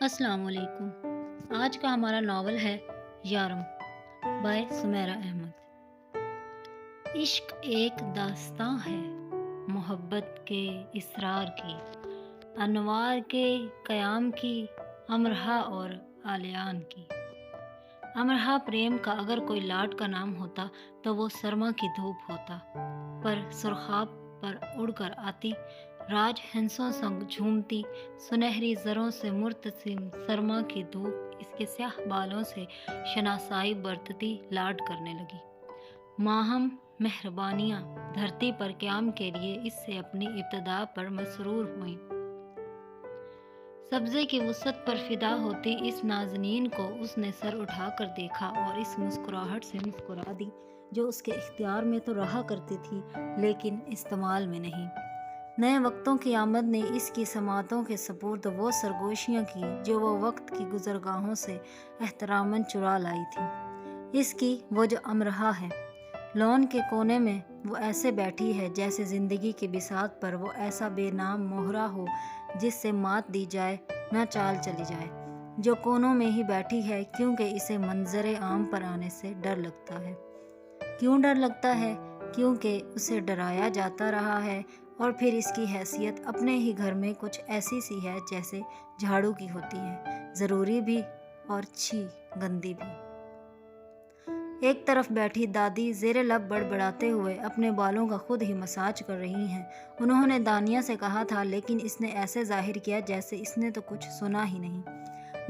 السلام علیکم۔ آج کا ہمارا ناول ہے یارم بائے سمیرہ احمد۔ عشق ایک داستاں ہے محبت کے اسرار کی، انوار کے قیام کی، امرہا اور آلیان کی۔ امرہا پریم کا اگر کوئی لاٹ کا نام ہوتا تو وہ سرما کی دھوپ ہوتا، پر سرخاب پر اڑ کر آتی، راج ہنسوں سنگ جھومتی، سنہری زروں سے مرتسم سرما کی دھوپ اس کے سیاہ بالوں سے شناسائی برتتی لاڈ کرنے لگی۔ ماہم مہربانیاں دھرتی پر قیام کے لیے اس سے اپنی ابتدا پر مسرور ہوئیں۔ سبزے کی وسعت پر فدا ہوتی اس نازنین کو اس نے سر اٹھا کر دیکھا اور اس مسکراہٹ سے مسکرا دی جو اس کے اختیار میں تو رہا کرتی تھی لیکن استعمال میں نہیں۔ نئے وقتوں کی آمد نے اس کی سماعتوں کے سپرد وہ سرگوشیاں کی جو وہ وقت کی گزرگاہوں سے احتراماً چرا لائی تھی۔ اس کی وہ جو امرہا ہے، لون کے کونے میں وہ ایسے بیٹھی ہے جیسے زندگی کی بساط پر وہ ایسا بے نام مہرہ ہو جس سے مات دی جائے نہ چال چلی جائے، جو کونوں میں ہی بیٹھی ہے کیونکہ اسے منظر عام پر آنے سے ڈر لگتا ہے۔ کیوں ڈر لگتا ہے؟ کیونکہ اسے ڈرایا جاتا رہا ہے اور پھر اس کی حیثیت اپنے ہی گھر میں کچھ ایسی سی ہے جیسے جھاڑو کی ہوتی ہے، ضروری بھی اور چھی گندی بھی۔ ایک طرف بیٹھی دادی زیر لب بڑبڑاتے ہوئے اپنے بالوں کا خود ہی مساج کر رہی ہیں۔ انہوں نے دانیہ سے کہا تھا لیکن اس نے ایسے ظاہر کیا جیسے اس نے تو کچھ سنا ہی نہیں۔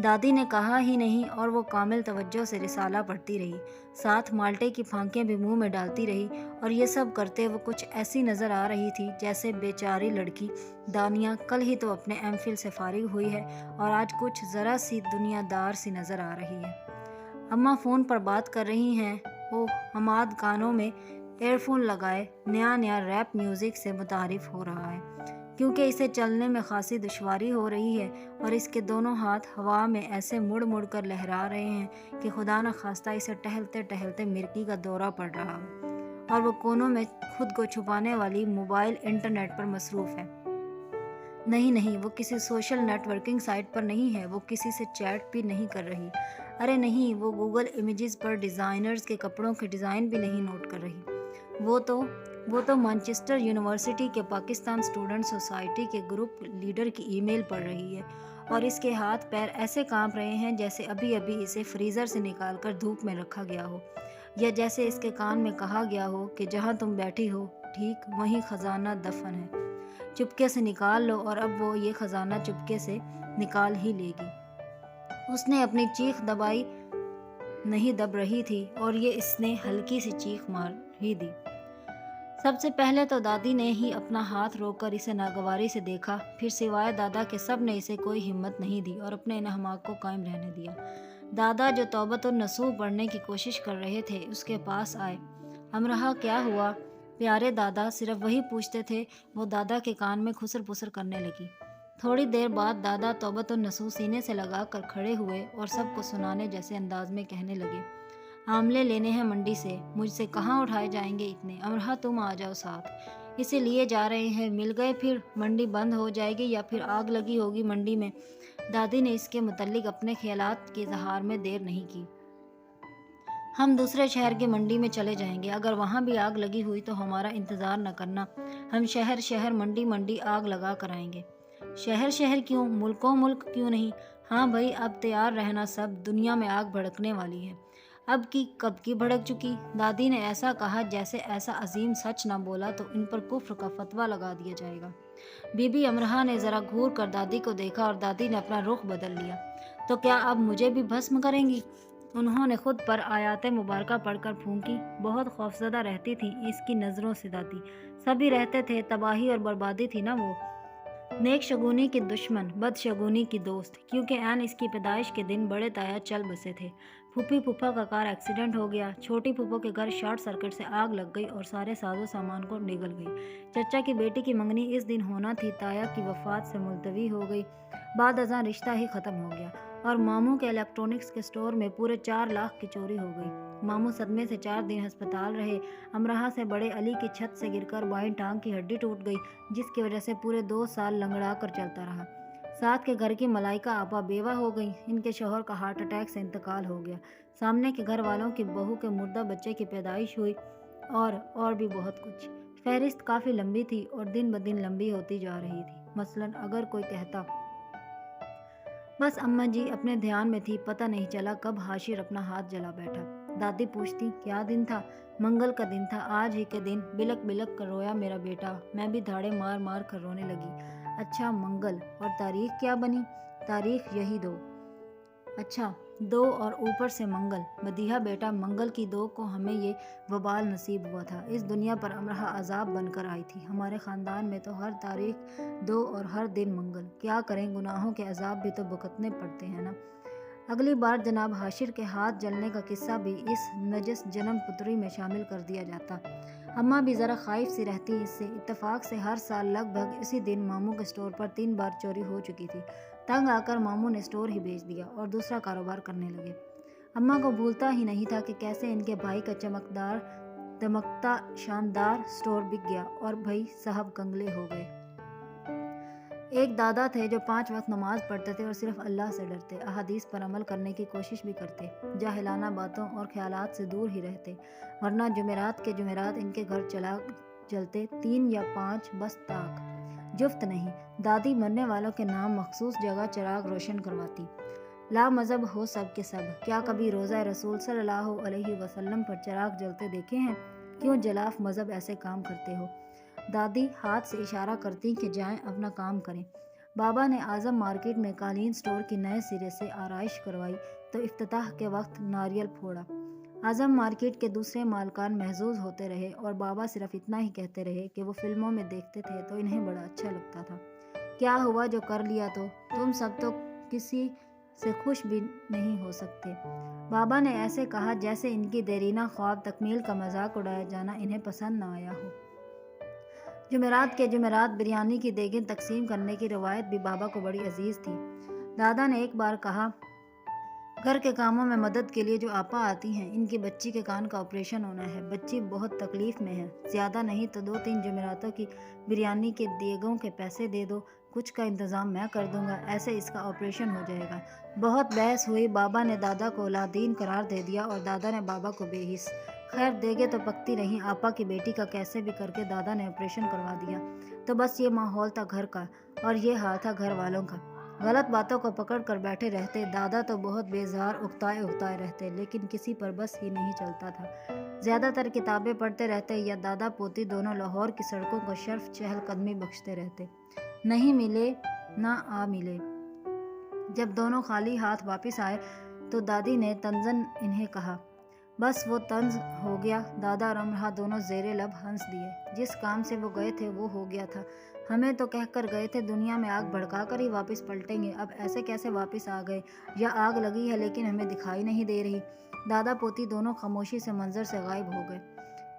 دادی نے کہا ہی نہیں اور وہ کامل توجہ سے رسالہ پڑھتی رہی، ساتھ مالٹے کی پھانکیں بھی منہ میں ڈالتی رہی، اور یہ سب کرتے وہ کچھ ایسی نظر آ رہی تھی جیسے بیچاری لڑکی دانیہ کل ہی تو اپنے ایم فل سے فارغ ہوئی ہے اور آج کچھ ذرا سی دنیا دار سی نظر آ رہی ہے۔ اماں فون پر بات کر رہی ہیں۔ اوہ، حماد کانوں میں ایئر فون لگائے نیا نیا ریپ میوزک سے متعارف ہو رہا ہے کیونکہ اسے چلنے میں خاصی دشواری ہو رہی ہے اور اس کے دونوں ہاتھ ہوا میں ایسے مڑ مڑ کر لہرا رہے ہیں کہ خدا نخواستہ اسے ٹہلتے ٹہلتے مرگی کا دورہ پڑ رہا ہو، اور وہ کونوں میں خود کو چھپانے والی موبائل انٹرنیٹ پر مصروف ہے۔ نہیں، وہ کسی سوشل نیٹ ورکنگ سائٹ پر نہیں ہے، وہ کسی سے چیٹ بھی نہیں کر رہی، ارے نہیں، وہ گوگل امیجز پر ڈیزائنرز کے کپڑوں کے ڈیزائن بھی نہیں نوٹ کر رہی۔ وہ تو مانچسٹر یونیورسٹی کے پاکستان اسٹوڈنٹ سوسائٹی کے گروپ لیڈر کی ای میل پڑھ رہی ہے اور اس کے ہاتھ پیر ایسے کانپ رہے ہیں جیسے ابھی اسے فریزر سے نکال کر دھوپ میں رکھا گیا ہو، یا جیسے اس کے کان میں کہا گیا ہو کہ جہاں تم بیٹھی ہو ٹھیک وہیں خزانہ دفن ہے، چپکے سے نکال لو، اور اب وہ یہ خزانہ چپکے سے نکال ہی لے گی۔ اس نے اپنی چیخ دبائی نہیں دب رہی تھی اور یہ اس نے ہلکی سی چیخ مار ہی دی۔ سب سے پہلے تو دادی نے ہی اپنا ہاتھ روک کر اسے ناگواری سے دیکھا، پھر سوائے دادا کے سب نے اسے کوئی ہمت نہیں دی اور اپنے انہماک کو قائم رہنے دیا۔ دادا جو توبۃ النصوح پڑھنے کی کوشش کر رہے تھے اس کے پاس آئے۔ امرہا کیا ہوا پیارے دادا، صرف وہی پوچھتے تھے، وہ دادا کے کان میں خسر پسر کرنے لگی۔ تھوڑی دیر بعد دادا توبۃ النصوح سینے سے لگا کر کھڑے ہوئے اور سب کو سنانے جیسے انداز میں کہنے لگے، آملے لینے ہیں منڈی سے، مجھ سے کہاں اٹھائے جائیں گے اتنے، امرہا تم آ جاؤ ساتھ، اسے لیے جا رہے ہیں، مل گئے پھر منڈی بند ہو جائے گی یا پھر آگ لگی ہوگی منڈی میں۔ دادی نے اس کے متعلق اپنے خیالات کے اظہار میں دیر نہیں کی۔ ہم دوسرے شہر کی منڈی میں چلے جائیں گے، اگر وہاں بھی آگ لگی ہوئی تو ہمارا انتظار نہ کرنا، ہم شہر منڈی آگ لگا کر آئیں گے۔ شہر کیوں، ملکوں ملک کیوں نہیں؟ ہاں بھائی، اب تیار رہنا، سب دنیا میں آگ بھڑکنے والی ہے۔ اب کی کب کی بھڑک چکی؟ دادی نے ایسا کہا جیسے ایسا عظیم سچ نہ بولا تو ان پر کفر کا فتویٰ لگا دیا جائے گا۔ بی بی امرہا نے ذرا گھور کر دادی کو دیکھا اور دادی نے اپنا رخ بدل لیا۔ تو کیا اب مجھے بھی بھسم کریں گی؟ انہوں نے خود پر آیات مبارکہ پڑھ کر پھونکی۔ بہت خوفزدہ رہتی تھی اس کی نظروں سے دادی، سبھی رہتے تھے، تباہی اور بربادی تھی نا وہ۔ نیک شگونی کی دشمن، بد شگونی کی دوست، کیونکہ عین اس کی پیدائش کے دن بڑے تایا چل بسے تھے۔ پھوپھی پھوپھا کا کار ایکسیڈنٹ ہو گیا، چھوٹی پھوپھو کے گھر شارٹ سرکٹ سے آگ لگ گئی اور سارے ساز و سامان کو نگل گئی۔ چچا کی بیٹی کی منگنی اس دن ہونا تھی، تایا کی وفات سے ملتوی ہو گئی، بعد ازاں رشتہ ہی ختم ہو گیا، اور ماموں کے الیکٹرانکس کے سٹور میں پورے 4 لاکھ کی چوری ہو گئی۔ ماموں صدمے سے 4 دن ہسپتال رہے۔ امرہا سے بڑے علی کی چھت سے گر کر بائیں ٹانگ کی ہڈی ٹوٹ گئی جس کی وجہ سے پورے 2 سال لنگڑا کر چلتا رہا۔ ساتھ کے گھر کی ملائکہ آپا بیوہ ہو گئی، ان کے شوہر کا ہارٹ اٹیک سے انتقال ہو گیا، سامنے کے گھر والوں کی بہو کے مردہ بچے کی پیدائش ہوئی، اور بھی بہت کچھ۔ فہرست کافی لمبی تھی اور دن بدن لمبی ہوتی جا رہی تھی۔ مثلاً اگر کوئی کہتا بس اماں جی اپنے دھیان میں تھی، پتہ نہیں چلا کب حاشر اپنا ہاتھ جلا بیٹھا۔ دادی پوچھتی کیا دن تھا؟ منگل کا دن تھا، آج ہی کے دن بلک بلک کر رویا میرا بیٹا۔ میں بھی دھاڑے مار مار کر رونے لگی۔ اچھا منگل، اور تاریخ کیا بنی؟ تاریخ یہی 2۔ اچھا 2 اور اوپر سے منگل، مدیحہ بیٹا منگل کی 2 کو ہمیں یہ وبال نصیب ہوا تھا۔ اس دنیا پر امرہ عذاب بن کر آئی تھی۔ ہمارے خاندان میں تو ہر تاریخ 2 اور ہر دن منگل۔ کیا کریں، گناہوں کے عذاب بھی تو بھگتنے پڑتے ہیں نا۔ اگلی بار جناب حاشر کے ہاتھ جلنے کا قصہ بھی اس نجس جنم پتری میں شامل کر دیا جاتا۔ اماں بھی ذرا خائف سی رہتی اس سے۔ اتفاق سے ہر سال لگ بھگ اسی دن ماموں کے سٹور پر 3 بار چوری ہو چکی تھی۔ تنگ آ کر ماموں نے سٹور ہی بیچ دیا اور دوسرا کاروبار کرنے لگے۔ اماں کو بھولتا ہی نہیں تھا کہ کیسے ان کے بھائی کا دمکتا شاندار سٹور بک گیا اور بھائی صاحب کنگلے ہو گئے۔ ایک دادا تھے جو 5 وقت نماز پڑھتے تھے اور صرف اللہ سے ڈرتے، احادیث پر عمل کرنے کی کوشش بھی کرتے، جاہلانہ باتوں اور خیالات سے دور ہی رہتے، ورنہ جمعرات کے جمعرات ان کے گھر جلتے 3 یا 5 بس طاق جفت نہیں۔ دادی مرنے والوں کے نام مخصوص جگہ چراغ روشن کرواتی۔ لا مذہب ہو سب کے سب، کیا کبھی روضہ رسول صلی اللہ علیہ وسلم پر چراغ جلتے دیکھے ہیں؟ کیوں جلاف مذہب ایسے کام کرتے ہو؟ دادی ہاتھ سے اشارہ کرتی کہ جائیں اپنا کام کریں۔ بابا نے اعظم مارکیٹ میں قالین سٹور کی نئے سرے سے آرائش کروائی تو افتتاح کے وقت ناریل پھوڑا۔ اعظم مارکیٹ کے دوسرے مالکان محظوظ ہوتے رہے اور بابا صرف اتنا ہی کہتے رہے کہ وہ فلموں میں دیکھتے تھے تو انہیں بڑا اچھا لگتا تھا۔ کیا ہوا جو کر لیا تو؟ تم سب تو کسی سے خوش بھی نہیں ہو سکتے۔ بابا نے ایسے کہا جیسے ان کی دیرینہ خواب تکمیل کا مذاق اڑایا جانا انہیں پسند نہ آیا ہو۔ جمعرات کے جمعرات بریانی کی دیگیں تقسیم کرنے کی روایت بھی بابا کو بڑی عزیز تھی۔ دادا نے ایک بار کہا گھر کے کاموں میں مدد کے لیے جو آپا آتی ہیں، ان کی بچی کے کان کا آپریشن ہونا ہے، بچی بہت تکلیف میں ہے، زیادہ نہیں تو 2-3 جمعراتوں کی بریانی کے دیگوں کے پیسے دے دو، کچھ کا انتظام میں کر دوں گا، ایسے اس کا آپریشن ہو جائے گا۔ بہت بحث ہوئی، بابا نے دادا کو اولادین قرار دے دیا اور دادا نے بابا کو بے حس۔ خیر دیگیں تو پکتی رہیں، آپا کی بیٹی کا کیسے بھی کر کے دادا نے آپریشن کروا دیا۔ تو بس یہ ماحول تھا گھر کا اور یہ حال تھا گھر والوں کا۔ غلط باتوں کو پکڑ کر بیٹھے رہتے، دادا تو بہت بیزار اکتائے رہتے، لیکن کسی پر بس ہی نہیں چلتا تھا۔ زیادہ تر کتابیں پڑھتے رہتے یا دادا پوتی دونوں لاہور کی سڑکوں کو شرف چہل قدمی بخشتے رہتے۔ نہیں ملے نہ آ ملے۔ جب دونوں خالی ہاتھ واپس آئے تو دادی نے طنزاً انہیں کہا بس وہ طنز ہو گیا۔ دادا اور امرہ دونوں زیر لب ہنس دیے۔ جس کام سے وہ گئے تھے وہ ہو گیا تھا۔ ہمیں تو کہہ کر گئے تھے دنیا میں آگ بھڑکا کر ہی واپس پلٹیں گے، اب ایسے کیسے واپس آ گئے؟ یا آگ لگی ہے لیکن ہمیں دکھائی نہیں دے رہی؟ دادا پوتی دونوں خاموشی سے منظر سے غائب ہو گئے۔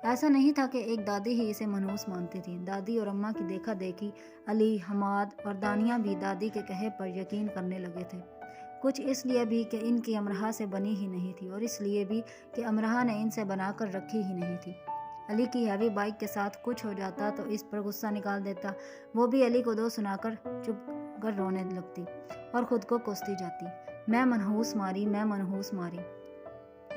ایسا نہیں تھا کہ ایک دادی ہی اسے منحوس مانتی تھی۔ دادی اور اماں کی دیکھا دیکھی علی، حماد اور دانیہ بھی دادی کے کہے پر یقین کرنے لگے تھے۔ کچھ اس لیے بھی کہ ان کی امرہ سے بنی ہی نہیں تھی اور اس لیے بھی کہ امرہ نے ان سے بنا کر رکھی ہی نہیں تھی۔ علی کی ہیوی بائک کے ساتھ کچھ ہو جاتا تو اس پر غصہ نکال دیتا، وہ بھی علی کو 2 سنا کر چپ کر رونے لگتی اور خود کو کوستی جاتی، میں منحوس ماری۔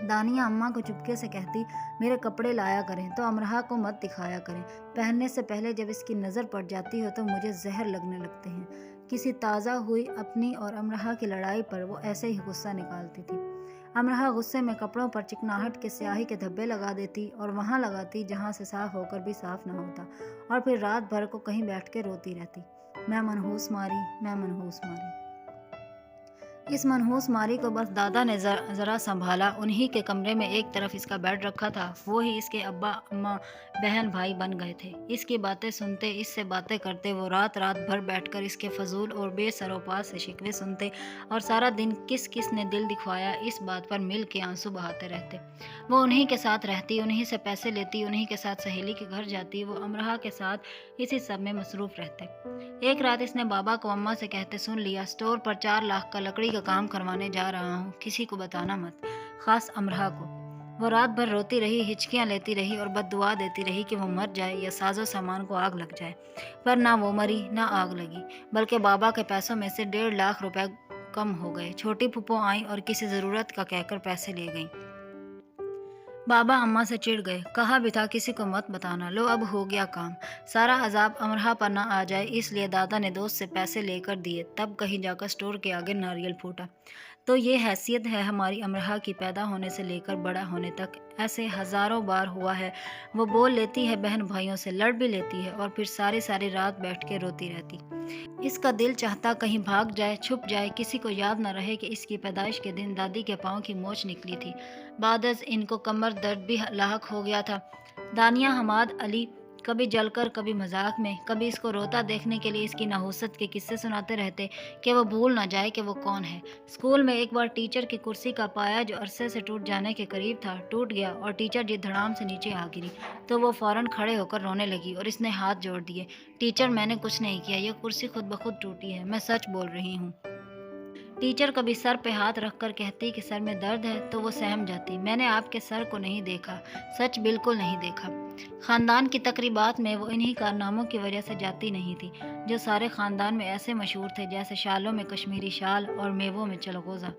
دانیہ اماں کو چپکے سے کہتی میرے کپڑے لایا کریں تو امرہ کو مت دکھایا کریں، پہننے سے پہلے جب اس کی نظر پڑ جاتی ہو تو مجھے زہر لگنے لگتے ہیں۔ کسی تازہ ہوئی اپنی اور امرہ کی لڑائی پر وہ ایسے ہی غصہ نکالتی تھی۔ امرہ غصے میں کپڑوں پر چکناہٹ کے سیاہی کے دھبے لگا دیتی اور وہاں لگاتی جہاں سے صاف ہو کر بھی صاف نہ ہوتا، اور پھر رات بھر کو کہیں بیٹھ کے روتی رہتی، میں منحوس ماری۔ اس منحوس ماری کو بس دادا نے ذرا سنبھالا۔ انہی کے کمرے میں ایک طرف اس کا بیڈ رکھا تھا، وہی اس کے ابا اماں بہن بھائی بن گئے تھے۔ اس کی باتیں سنتے، اس سے باتیں کرتے، وہ رات بھر بیٹھ کر اس کے فضول اور بے سر و پا سے شکوے سنتے اور سارا دن کس نے دل دکھوایا اس بات پر مل کے آنسو بہاتے رہتے۔ وہ انہی کے ساتھ رہتی، انہی سے پیسے لیتی، انہی کے ساتھ سہیلی کے گھر جاتی، وہ امرہ کے ساتھ اسی سب میں مصروف رہتے۔ ایک رات اس نے بابا کو اماں سے کہتے سن لیا، سٹور پر 4 لاکھ کا لکڑی کا کام کروانے جا رہا ہوں، کسی کو بتانا مت، خاص امرہ کو۔ وہ رات بھر روتی رہی، ہچکیاں لیتی رہی اور بددعا دیتی رہی کہ وہ مر جائے یا ساز و سامان کو آگ لگ جائے، پر نہ وہ مری نہ آگ لگی، بلکہ بابا کے پیسوں میں سے 1.5 لاکھ روپے کم ہو گئے۔ چھوٹی پھپھو آئیں اور کسی ضرورت کا کہہ کر پیسے لے گئیں۔ بابا اماں سے چڑ گئے، کہا بھی تھا کسی کو مت بتانا، لو اب ہو گیا کام، سارا عذاب امرہا پر نہ آ جائے، اس لیے دادا نے دوست سے پیسے لے کر دیے، تب کہیں جا کر اسٹور کے آگے ناریل پھوٹا۔ تو یہ حیثیت ہے ہماری امرہا کی، پیدا ہونے سے لے کر بڑا ہونے تک ایسے ہزاروں بار ہوا ہے، وہ بول لیتی ہے بہن بھائیوں سے، لڑ بھی لیتی ہے، اور پھر ساری ساری رات بیٹھ کے روتی رہتی۔ اس کا دل چاہتا کہیں بھاگ جائے، چھپ جائے، کسی کو یاد نہ رہے کہ اس کی پیدائش کے دن دادی کے پاؤں کی موچ نکلی تھی، بعد از ان کو کمر درد بھی لاحق ہو گیا تھا۔ دانیہ، حماد، علی کبھی جل کر کبھی مذاق میں، کبھی اس کو روتا دیکھنے کے لیے اس کی نحوست کے قصے سناتے رہتے کہ وہ بھول نہ جائے کہ وہ کون ہے۔ اسکول میں ایک بار ٹیچر کی کرسی کا پایا جو عرصے سے ٹوٹ جانے کے قریب تھا ٹوٹ گیا اور ٹیچر جی دھڑام سے نیچے آ گری، تو وہ فوراً کھڑے ہو کر رونے لگی اور اس نے ہاتھ جوڑ دیے، ٹیچر میں نے کچھ نہیں کیا، یہ کرسی خود بخود ٹوٹی ہے، میں سچ بول رہی ہوں۔ ٹیچر کبھی سر پہ ہاتھ رکھ کر کہتی کہ سر میں درد ہے تو وہ سہم جاتی، میں نے آپ کے سر کو نہیں دیکھا، سچ بالکل نہیں دیکھا۔ خاندان کی تقریبات میں وہ انہی کارناموں کی وجہ سے جاتی نہیں تھی جو سارے خاندان میں ایسے مشہور تھے، جیسے شالوں میں کشمیری شال اور میووں میں چلغوزہ۔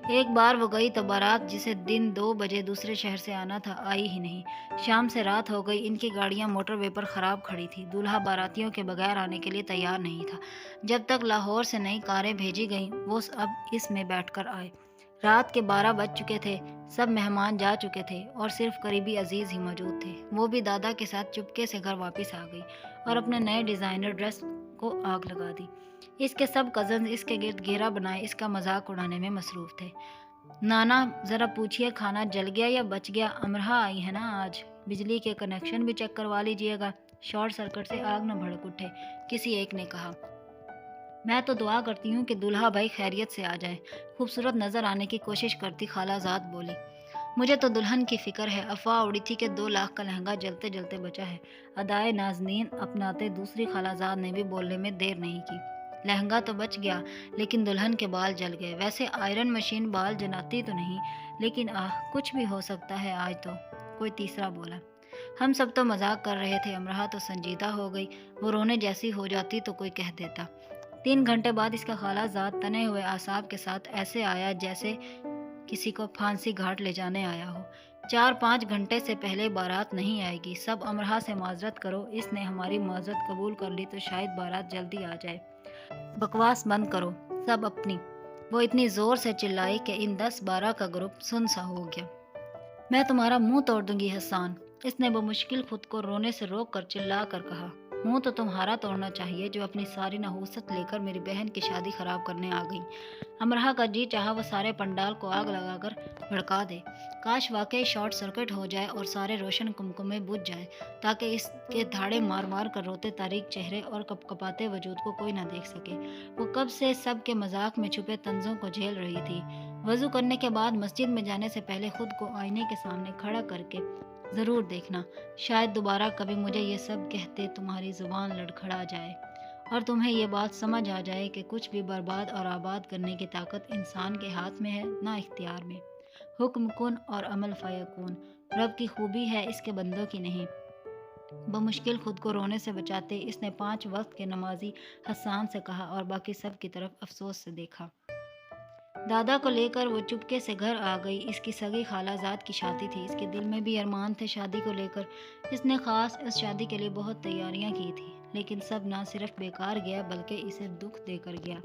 ایک بار وہ گئی تو بارات جسے دن 2 بجے دوسرے شہر سے آنا تھا آئی ہی نہیں، شام سے رات ہو گئی، ان کی گاڑیاں موٹر وے پر خراب کھڑی تھی، دولہا باراتیوں کے بغیر آنے کے لیے تیار نہیں تھا، جب تک لاہور سے نئی کاریں بھیجی گئیں وہ اب اس میں بیٹھ کر آئے۔ رات کے 12 بج چکے تھے، سب مہمان جا چکے تھے اور صرف قریبی عزیز ہی موجود تھے، وہ بھی دادا کے ساتھ چپکے سے گھر واپس آ گئی اور اپنے نئے ڈیزائنر ڈریس کو آگ لگا دی۔ اس کے سب کزنز اس کے گرد گھیرا بنائے اس کا مذاق اڑانے میں مصروف تھے۔ نانا ذرا پوچھئے کھانا جل گیا یا بچ گیا، امرہا آئی ہے نا آج، بجلی کے کنیکشن بھی چیک کروا لیجئے گا، شارٹ سرکٹ سے آگ نہ بھڑک اٹھے، کسی ایک نے کہا۔ میں تو دعا کرتی ہوں کہ دولہا بھائی خیریت سے آ جائے، خوبصورت نظر آنے کی کوشش کرتی خالہ زاد بولی۔ مجھے تو دلہن کی فکر ہے، افواہ اڑی تھی کہ 2 لاکھ کا لہنگا جلتے جلتے بچا ہے، ادائے نازنین اپناتے دوسری خالہ زاد نے بھی بولنے میں دیر نہیں کی۔ لہنگا تو بچ گیا لیکن دلہن کے بال جل گئے، ویسے آئرن مشین بال جلاتی تو نہیں، لیکن کچھ بھی ہو سکتا ہے آج تو، کوئی تیسرا بولا۔ ہم سب تو مذاق کر رہے تھے، امرہا تو سنجیدہ ہو گئی، وہ رونے جیسی ہو جاتی تو کوئی کہہ دیتا۔ 3 گھنٹے بعد اس کا خالہ زاد تنے ہوئے اعصاب کے ساتھ ایسے آیا جیسے کسی کو پھانسی گھاٹ لے جانے آیا ہو۔ 4-5 گھنٹے سے پہلے بارات نہیں آئے گی، سب امرہا سے معذرت کرو، اس نے ہماری معذرت قبول کر لی تو شاید بارات جلدی آ جائے، بکواس بند کرو سب اپنی۔ وہ اتنی زور سے چلائی کہ ان 10-12 کا گروپ سن سا ہو گیا۔ میں تمہارا منہ توڑ دوں گی حسان، اس نے بمشکل خود کو رونے سے روک کر چلا کر کہا۔ منہ تو تمہارا توڑنا چاہیے جو اپنی ساری نحوست لے کر میری بہن کی شادی خراب کرنے آ گئی۔ امرہا کا جی چاہا وہ سارے پنڈال کو آگ لگا کر بھڑکا دے، کاش واقعی شارٹ سرکٹ ہو جائے اور سارے روشن کمکمے بجھ جائیں تاکہ اس کے دھاڑے مار مار کر روتے تاریک چہرے اور کپکپاتے وجود کو کوئی نہ دیکھ سکے۔ وہ کب سے سب کے مذاق میں چھپے طنزوں کو جھیل رہی تھی۔ وضو کرنے کے بعد مسجد میں جانے سے پہلے خود کو آئینے کے سامنے کھڑا کر کے ضرور دیکھنا، شاید دوبارہ کبھی مجھے یہ سب کہتے تمہاری زبان لڑکھڑا جائے اور تمہیں یہ بات سمجھ آ جائے کہ کچھ بھی برباد اور آباد کرنے کی طاقت انسان کے ہاتھ میں ہے نہ اختیار میں۔ حکم کن اور عمل فیکون، رب کی خوبی ہے اس کے بندوں کی نہیں۔ بمشکل خود کو رونے سے بچاتے اس نے 5 وقت کے نمازی حسان سے کہا اور باقی سب کی طرف افسوس سے دیکھا۔ دادا کو لے کر وہ چپکے سے گھر آ گئی، اس کی سگی خالہ زاد کی شادی تھی، اس کے دل میں بھی ارمان تھے شادی کو لے کر، اس نے خاص اس شادی کے لیے بہت تیاریاں کی تھی، لیکن سب نہ صرف بیکار گیا بلکہ اسے دکھ دے کر گیا۔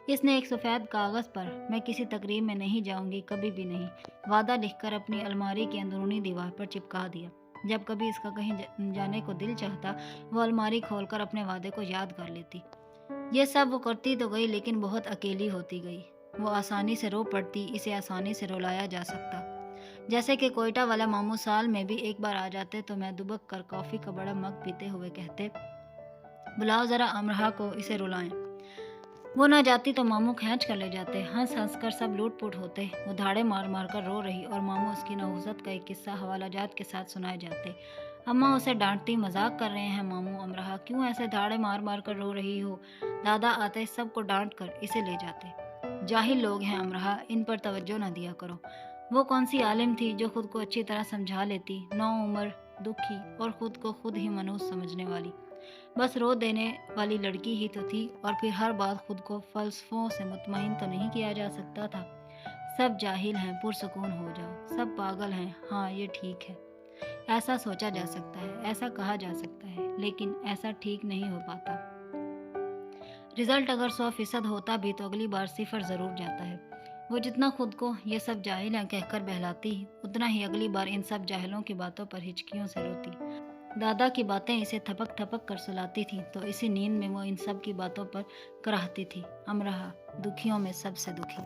اس نے ایک سفید کاغذ پر میں کسی تقریب میں نہیں جاؤں گی، کبھی بھی نہیں، وعدہ لکھ کر اپنی الماری کی اندرونی دیوار پر چپکا دیا۔ جب کبھی اس کا کہیں جانے کو دل چاہتا وہ الماری کھول کر اپنے وعدے کو یاد کر لیتی۔ یہ سب وہ کرتی تو گئی لیکن بہت اکیلی ہوتی گئی، وہ آسانی سے رو پڑتی، اسے آسانی سے رلایا جا سکتا، جیسے کہ کوئٹہ والا ماموں سال میں بھی ایک بار آ جاتے تو میں دبک کر کافی کا بڑا مگ پیتے ہوئے کہتے، بلاؤ ذرا امرہا کو، اسے رلائیں۔ وہ نہ جاتی تو ماموں کھینچ کر لے جاتے، ہنس ہنس کر سب لوٹ پوٹ ہوتے، وہ دھاڑے مار مار کر رو رہی اور ماموں اس کی نحوست کا ایک قصہ حوالہ جات کے ساتھ سنائے جاتے۔ اماں اسے ڈانٹتی، مذاق کر رہے ہیں ماموں، امرہا کیوں ایسے دھاڑے مار مار کر رو رہی ہو؟ دادا آتے سب کو ڈانٹ کر اسے لے جاتے، جاہل لوگ ہیں امرہا، ان پر توجہ نہ دیا کرو۔ وہ کون سی عالم تھی جو خود کو اچھی طرح سمجھا لیتی، نو عمر، دکھی اور خود کو خود ہی منحوس سمجھنے والی، بس رو دینے والی لڑکی ہی تو تھی، اور پھر ہر بات خود کو فلسفوں سے مطمئن تو نہیں کیا جا سکتا تھا۔ سب جاہل ہیں، پرسکون ہو جاؤ، سب پاگل ہیں، ہاں یہ ٹھیک ہے، ایسا سوچا جا سکتا ہے، ایسا کہا جا سکتا ہے، لیکن ایسا ٹھیک نہیں ہو پاتا۔ رزلٹ اگر 100% ہوتا بھی تو اگلی بار 0 ضرور جاتا ہے۔ وہ جتنا خود کو یہ سب جاہل ہیں کہہ کر بہلاتی، اتنا ہی اگلی بار ان سب جاہلوں کی باتوں پر ہچکیوں سے روتی۔ دادا کی باتیں اسے تھپک تھپک کر سلاتی تھیں تو اسی نیند میں وہ ان سب کی باتوں پر کراہتی تھی۔ امرہا، دکھیوں میں سب سے دکھی۔